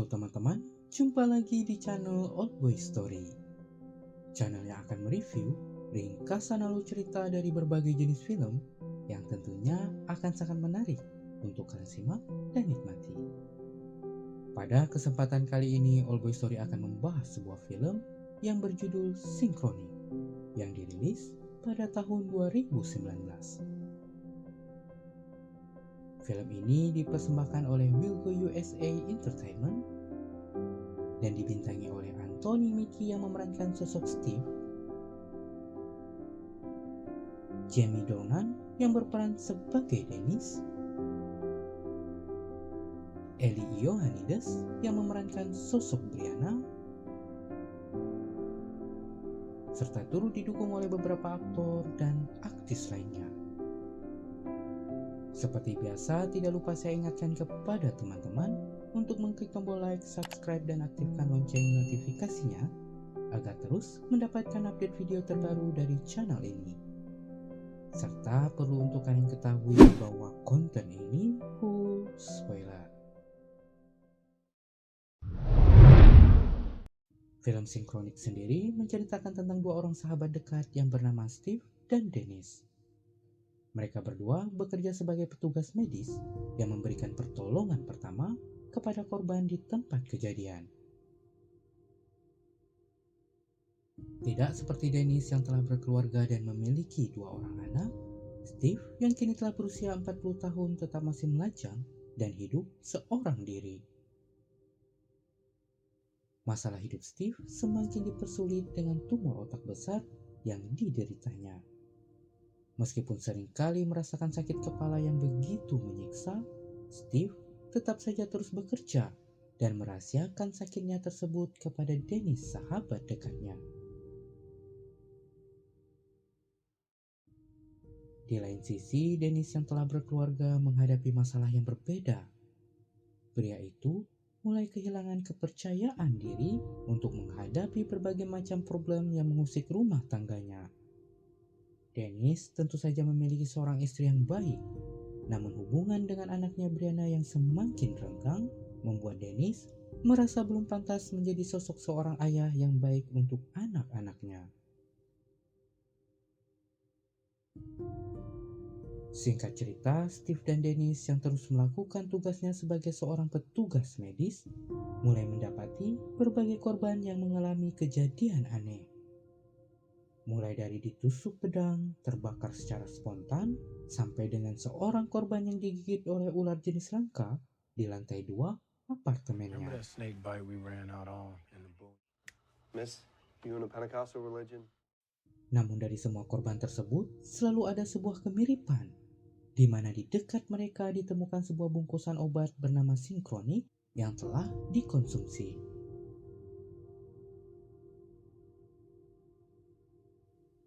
Halo teman-teman, jumpa lagi di channel Old Boy Story. Channel yang akan mereview ringkasan alur cerita dari berbagai jenis film yang tentunya akan sangat menarik untuk kalian simak dan nikmati. Pada kesempatan kali ini, Old Boy Story akan membahas sebuah film yang berjudul Synchronic yang dirilis pada tahun 2019. Film ini dipersembahkan oleh Wilco USA Entertainment dan dibintangi oleh Anthony Mackie yang memerankan sosok Steve, Jamie Dornan yang berperan sebagai Dennis, Eli Ioannidis yang memerankan sosok Brianna, serta turut didukung oleh beberapa aktor dan aktris lainnya. Seperti biasa, tidak lupa saya ingatkan kepada teman-teman untuk mengklik tombol like, subscribe, dan aktifkan lonceng notifikasinya agar terus mendapatkan update video terbaru dari channel ini. Serta perlu untuk kalian ketahui bahwa konten ini full spoiler. Film Synchronic sendiri menceritakan tentang dua orang sahabat dekat yang bernama Steve dan Dennis. Mereka berdua bekerja sebagai petugas medis yang memberikan pertolongan pertama kepada korban di tempat kejadian. Tidak seperti Dennis yang telah berkeluarga dan memiliki dua orang anak, Steve yang kini telah berusia 40 tahun tetap masih melajang dan hidup seorang diri. Masalah hidup Steve semakin dipersulit dengan tumor otak besar yang dideritanya. Meskipun seringkali merasakan sakit kepala yang begitu menyiksa, Steve tetap saja terus bekerja dan merahasiakan sakitnya tersebut kepada Dennis, sahabat dekatnya. Di lain sisi, Dennis yang telah berkeluarga menghadapi masalah yang berbeda. Pria itu mulai kehilangan kepercayaan diri untuk menghadapi berbagai macam problem yang mengusik rumah tangganya. Dennis tentu saja memiliki seorang istri yang baik, namun hubungan dengan anaknya Brianna yang semakin renggang membuat Dennis merasa belum pantas menjadi sosok seorang ayah yang baik untuk anak-anaknya. Singkat cerita, Steve dan Dennis yang terus melakukan tugasnya sebagai seorang petugas medis mulai mendapati berbagai korban yang mengalami kejadian aneh. Mulai dari ditusuk pedang, terbakar secara spontan, sampai dengan seorang korban yang digigit oleh ular jenis langka di lantai 2 apartemennya. Namun dari semua korban tersebut, selalu ada sebuah kemiripan, di mana di dekat mereka ditemukan sebuah bungkusan obat bernama Synchronic yang telah dikonsumsi.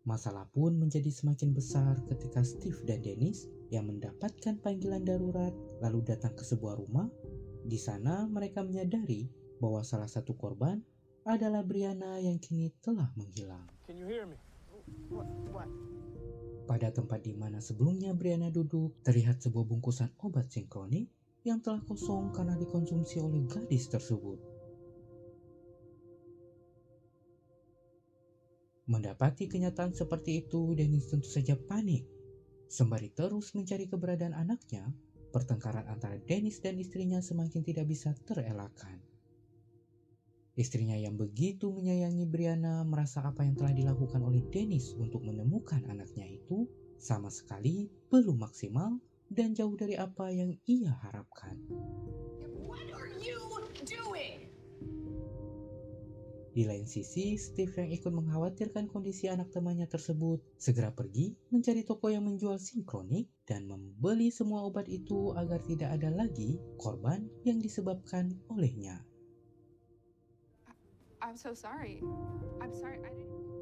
Masalah pun menjadi semakin besar ketika Steve dan Dennis yang mendapatkan panggilan darurat lalu datang ke sebuah rumah. Di sana mereka menyadari bahwa salah satu korban adalah Brianna yang kini telah menghilang. Pada tempat di mana sebelumnya Brianna duduk, terlihat sebuah bungkusan obat Synchronic yang telah kosong karena dikonsumsi oleh gadis tersebut. Mendapati kenyataan seperti itu, Dennis tentu saja panik. Sembari terus mencari keberadaan anaknya, pertengkaran antara Dennis dan istrinya semakin tidak bisa terelakkan. Istrinya yang begitu menyayangi Brianna merasa apa yang telah dilakukan oleh Dennis untuk menemukan anaknya itu sama sekali belum maksimal dan jauh dari apa yang ia harapkan. What are you doing? Di lain sisi, Steve yang ikut mengkhawatirkan kondisi anak temannya tersebut segera pergi mencari toko yang menjual Synchronic dan membeli semua obat itu agar tidak ada lagi korban yang disebabkan olehnya.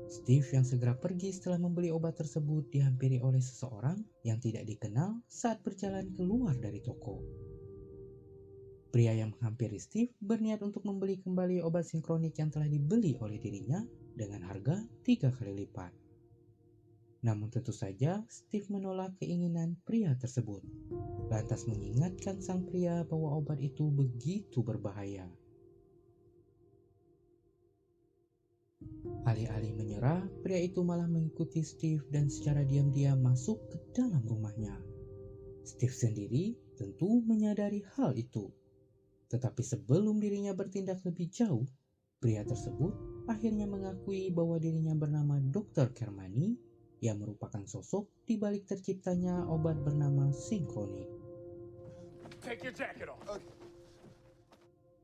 Steve yang segera pergi setelah membeli obat tersebut dihampiri oleh seseorang yang tidak dikenal saat berjalan keluar dari toko. Pria yang menghampiri Steve berniat untuk membeli kembali obat Synchronic yang telah dibeli oleh dirinya dengan harga 3 kali lipat. Namun tentu saja Steve menolak keinginan pria tersebut, lantas mengingatkan sang pria bahwa obat itu begitu berbahaya. Alih-alih menyerah, pria itu malah mengikuti Steve dan secara diam-diam masuk ke dalam rumahnya. Steve sendiri tentu menyadari hal itu. Tetapi sebelum dirinya bertindak lebih jauh, pria tersebut akhirnya mengakui bahwa dirinya bernama Dr. Kermani yang merupakan sosok di balik terciptanya obat bernama Synchronic. Take your jacket off.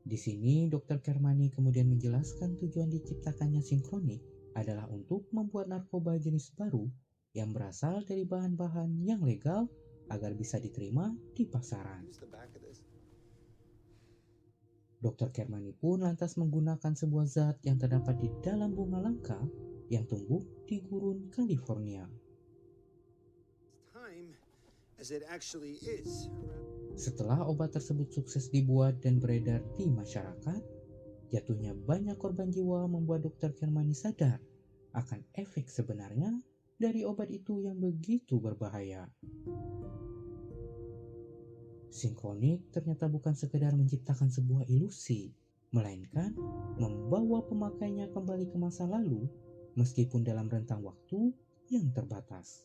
Di sini, Dr. Kermani kemudian menjelaskan tujuan diciptakannya Synchronic adalah untuk membuat narkoba jenis baru yang berasal dari bahan-bahan yang legal agar bisa diterima di pasaran. Dr. Kermani pun lantas menggunakan sebuah zat yang terdapat di dalam bunga langka yang tumbuh di gurun California. Setelah obat tersebut sukses dibuat dan beredar di masyarakat, jatuhnya banyak korban jiwa membuat Dr. Kermani sadar akan efek sebenarnya dari obat itu yang begitu berbahaya. Synchronic ternyata bukan sekedar menciptakan sebuah ilusi, melainkan membawa pemakainya kembali ke masa lalu meskipun dalam rentang waktu yang terbatas.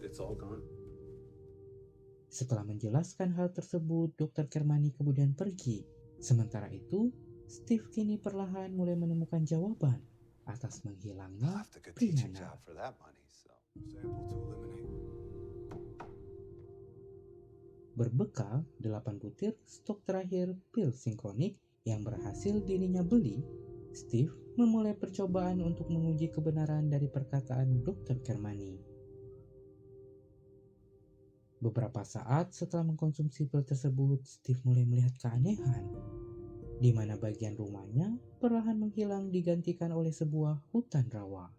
It's all gone. Setelah menjelaskan hal tersebut, Dr. Kermani kemudian pergi. Sementara itu, Steve kini perlahan mulai menemukan jawaban atas menghilangnya Brianna. Berbekal 8 butir stok terakhir pil Synchronic yang berhasil dirinya beli, Steve memulai percobaan untuk menguji kebenaran dari perkataan Dr. Kermani. Beberapa saat setelah mengkonsumsi pil tersebut, Steve mulai melihat keanehan, di mana bagian rumahnya perlahan menghilang digantikan oleh sebuah hutan rawa.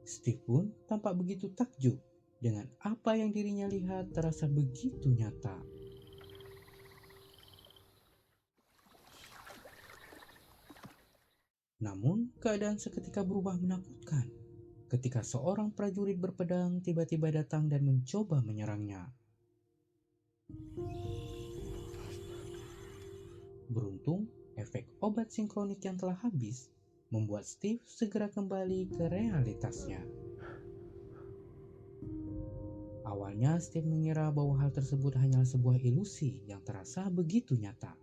Steve pun tampak begitu takjub dengan apa yang dirinya lihat terasa begitu nyata. Namun, keadaan seketika berubah menakutkan ketika seorang prajurit berpedang tiba-tiba datang dan mencoba menyerangnya. Beruntung, efek obat Synchronic yang telah habis membuat Steve segera kembali ke realitasnya. Awalnya, Steve mengira bahwa hal tersebut hanyalah sebuah ilusi yang terasa begitu nyata.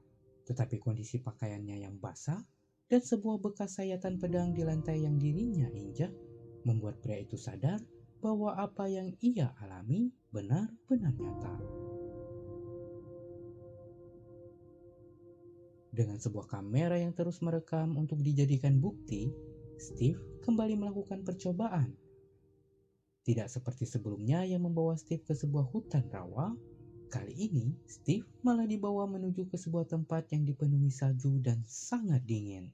Tetapi kondisi pakaiannya yang basah dan sebuah bekas sayatan pedang di lantai yang dirinya injak membuat pria itu sadar bahwa apa yang ia alami benar-benar nyata. Dengan sebuah kamera yang terus merekam untuk dijadikan bukti, Steve kembali melakukan percobaan. Tidak seperti sebelumnya yang membawa Steve ke sebuah hutan rawa, kali ini Steve malah dibawa menuju ke sebuah tempat yang dipenuhi salju dan sangat dingin.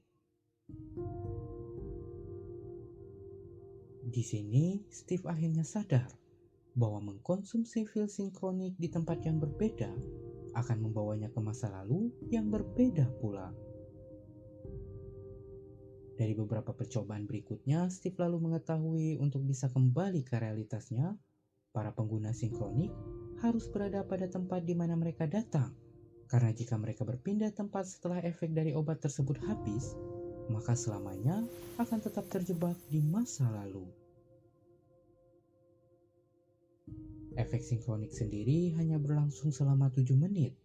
Di sini, Steve akhirnya sadar bahwa mengkonsumsi pil Synchronic di tempat yang berbeda akan membawanya ke masa lalu yang berbeda pula. Dari beberapa percobaan berikutnya, Steve lalu mengetahui untuk bisa kembali ke realitasnya, para pengguna Synchronic harus berada pada tempat di mana mereka datang. Karena jika mereka berpindah tempat setelah efek dari obat tersebut habis, maka selamanya akan tetap terjebak di masa lalu. Efek Synchronic sendiri hanya berlangsung selama 7 menit.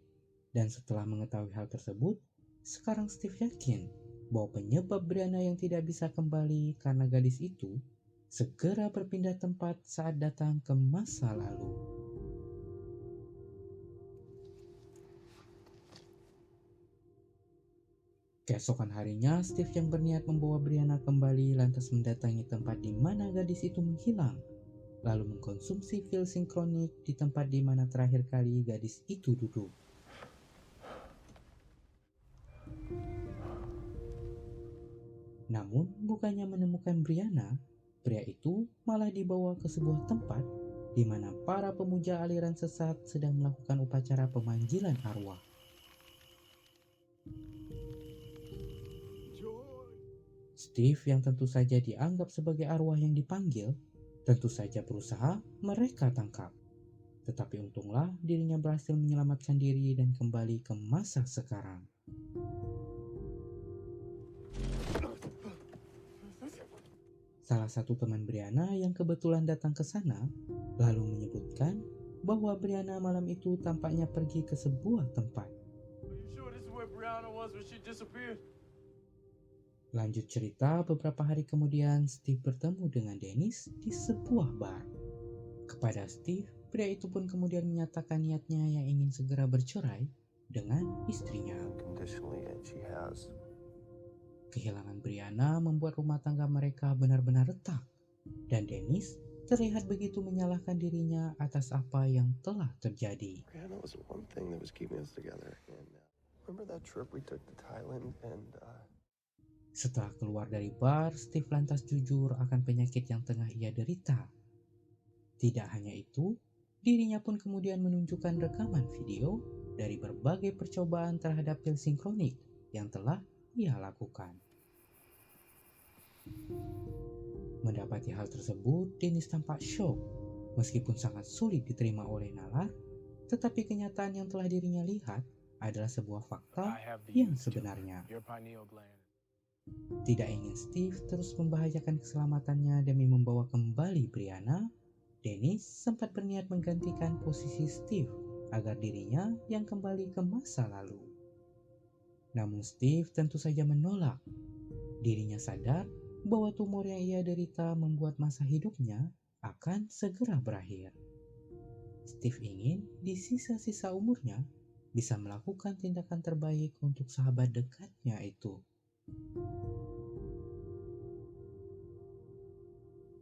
Dan setelah mengetahui hal tersebut, sekarang Steve yakin bahwa penyebab Brianna yang tidak bisa kembali karena gadis itu segera berpindah tempat saat datang ke masa lalu. Keesokan harinya, Steve yang berniat membawa Brianna kembali lantas mendatangi tempat di mana gadis itu menghilang, lalu mengkonsumsi pil Synchronic di tempat di mana terakhir kali gadis itu duduk. Namun, bukannya menemukan Brianna, pria itu malah dibawa ke sebuah tempat di mana para pemuja aliran sesat sedang melakukan upacara pemanggilan arwah. Steve yang tentu saja dianggap sebagai arwah yang dipanggil, tentu saja berusaha mereka tangkap. Tetapi untunglah dirinya berhasil menyelamatkan diri dan kembali ke masa sekarang. Salah satu teman Brianna yang kebetulan datang ke sana lalu menyebutkan bahwa Brianna malam itu tampaknya pergi ke sebuah tempat. Are you sure this is where Brianna was when she disappeared? Lanjut cerita, beberapa hari kemudian Steve bertemu dengan Dennis di sebuah bar. Kepada Steve, pria itu pun kemudian menyatakan niatnya yang ingin segera bercerai dengan istrinya. Unconditionally, and she has. Kehilangan Brianna membuat rumah tangga mereka benar-benar retak, dan Dennis terlihat begitu menyalahkan dirinya atas apa yang telah terjadi. Brianna was the one thing that was keeping us together. And remember that trip we took to Thailand? And Setelah keluar dari bar, Steve lantas jujur akan penyakit yang tengah ia derita. Tidak hanya itu, dirinya pun kemudian menunjukkan rekaman video dari berbagai percobaan terhadap pil sinkronik yang telah ia lakukan. Mendapati hal tersebut, Dennis tampak syok. Meskipun sangat sulit diterima oleh nalar, tetapi kenyataan yang telah dirinya lihat adalah sebuah fakta I have the yang use, Joe. sebenarnya. Your pineal gland. Tidak ingin Steve terus membahayakan keselamatannya demi membawa kembali Brianna, Dennis sempat berniat menggantikan posisi Steve agar dirinya yang kembali ke masa lalu. Namun Steve tentu saja menolak. Dirinya sadar bahwa tumor yang ia derita membuat masa hidupnya akan segera berakhir. Steve ingin di sisa-sisa umurnya bisa melakukan tindakan terbaik untuk sahabat dekatnya itu.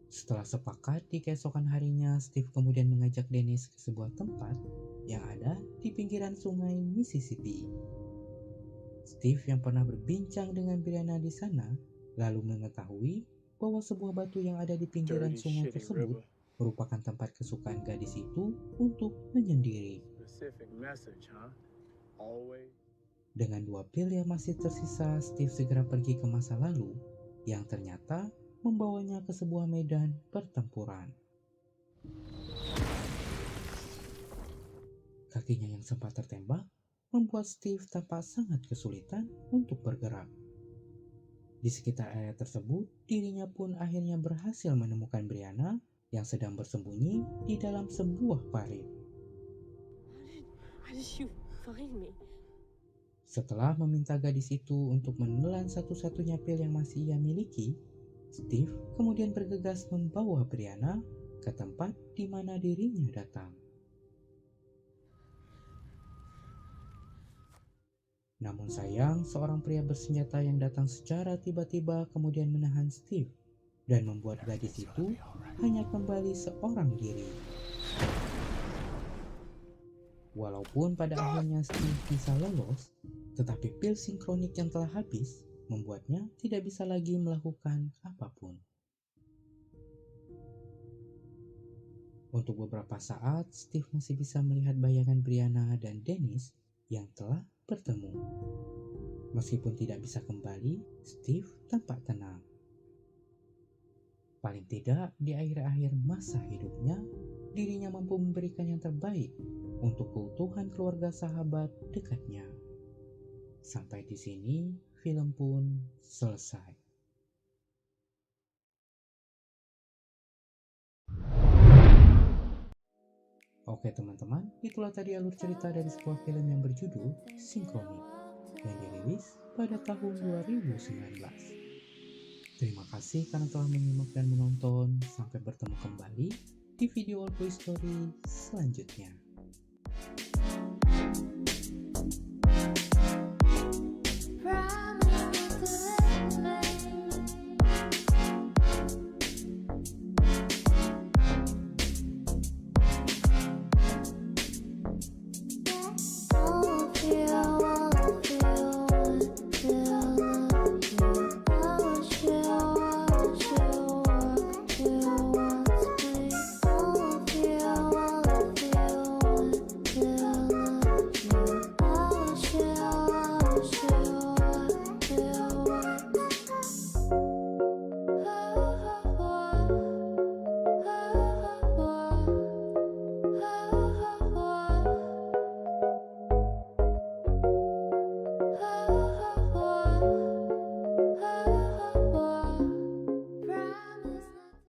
Setelah sepakat di keesokan harinya, Steve kemudian mengajak Dennis ke sebuah tempat yang ada di pinggiran sungai Mississippi. Steve yang pernah berbincang dengan Brianna di sana, lalu mengetahui bahwa sebuah batu yang ada di pinggiran Dirty, sungai shitty tersebut river. merupakan tempat kesukaan gadis itu untuk menyendiri. Specific message, huh? Always. Dengan 2 pil yang masih tersisa, Steve segera pergi ke masa lalu yang ternyata membawanya ke sebuah medan pertempuran. Kakinya yang sempat tertembak membuat Steve tampak sangat kesulitan untuk bergerak. Di sekitar area tersebut, dirinya pun akhirnya berhasil menemukan Brianna yang sedang bersembunyi di dalam sebuah parit. How did you find me? Setelah meminta gadis itu untuk menelan satu-satunya pil yang masih ia miliki, Steve kemudian bergegas membawa Brianna ke tempat di mana dirinya datang. Namun sayang, seorang pria bersenjata yang datang secara tiba-tiba kemudian menahan Steve dan membuat gadis itu hanya kembali seorang diri. Walaupun pada akhirnya Steve bisa lolos, tetapi pil sinkronik yang telah habis membuatnya tidak bisa lagi melakukan apapun. Untuk beberapa saat, Steve masih bisa melihat bayangan Brianna dan Dennis yang telah bertemu. Meskipun tidak bisa kembali, Steve tampak tenang. Paling tidak di akhir-akhir masa hidupnya, dirinya mampu memberikan yang terbaik untuk keutuhan keluarga sahabat dekatnya. Sampai di sini, film pun selesai. Oke teman-teman, itulah tadi alur cerita dari sebuah film yang berjudul Synchronic yang dirilis pada tahun 2019. Terima kasih karena telah menyimak dan menonton. Sampai bertemu kembali di video All Boy Story selanjutnya.